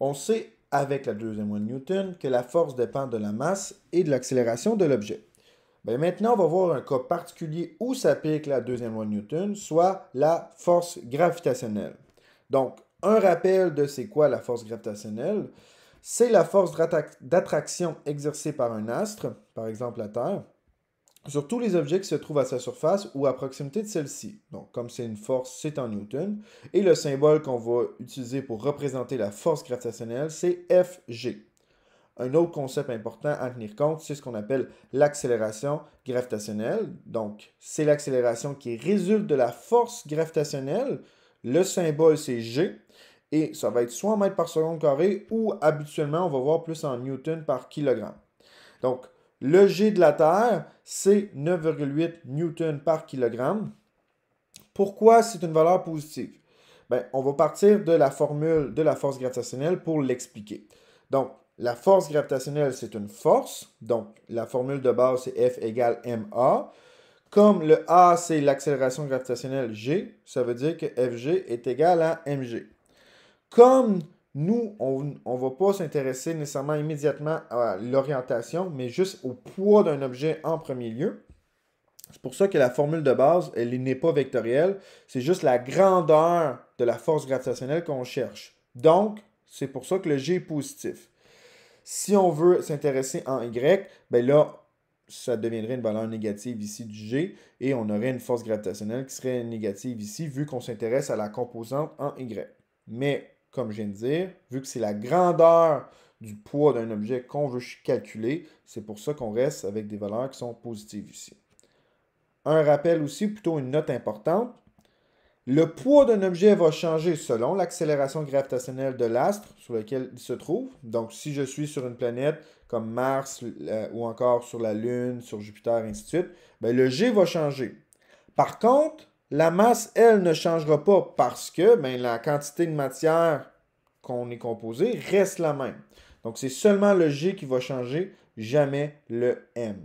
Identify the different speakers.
Speaker 1: On sait avec la deuxième loi de Newton que la force dépend de la masse et de l'accélération de l'objet. Bien, maintenant, on va voir un cas particulier où s'applique la deuxième loi de Newton, soit la force gravitationnelle. Donc, un rappel de c'est quoi la force gravitationnelle. C'est la force d'attraction exercée par un astre, par exemple la Terre, sur tous les objets qui se trouvent à sa surface ou à proximité de celle-ci. Donc, comme c'est une force, c'est en Newton. Et le symbole qu'on va utiliser pour représenter la force gravitationnelle, c'est Fg. Un autre concept important à tenir compte, c'est ce qu'on appelle l'accélération gravitationnelle. Donc, c'est l'accélération qui résulte de la force gravitationnelle. Le symbole, c'est G. Et ça va être soit en mètres par seconde carré ou habituellement, on va voir plus en newton par kilogramme. Donc, le G de la Terre, c'est 9,8 newton par kilogramme. Pourquoi c'est une valeur positive? Bien, on va partir de la formule de la force gravitationnelle pour l'expliquer. Donc, la force gravitationnelle, c'est une force. Donc, la formule de base, c'est F égale ma. Comme le A, c'est l'accélération gravitationnelle G, ça veut dire que Fg est égal à mg. Comme nous, on ne va pas s'intéresser nécessairement immédiatement à l'orientation, mais juste au poids d'un objet en premier lieu. C'est pour ça que la formule de base, elle n'est pas vectorielle. C'est juste la grandeur de la force gravitationnelle qu'on cherche. Donc, c'est pour ça que le G est positif. Si on veut s'intéresser en Y, ben là, ça deviendrait une valeur négative ici du G et on aurait une force gravitationnelle qui serait négative ici vu qu'on s'intéresse à la composante en Y. Mais, comme je viens de dire, vu que c'est la grandeur du poids d'un objet qu'on veut calculer, c'est pour ça qu'on reste avec des valeurs qui sont positives ici. Un rappel aussi, plutôt une note importante. Le poids d'un objet va changer selon l'accélération gravitationnelle de l'astre sur lequel il se trouve. Donc, si je suis sur une planète comme Mars ou encore sur la Lune, sur Jupiter, et ainsi de suite, bien, le G va changer. Par contre, la masse, elle, ne changera pas parce que bien, la quantité de matière qu'on est composé reste la même. Donc, c'est seulement le G qui va changer, jamais le M.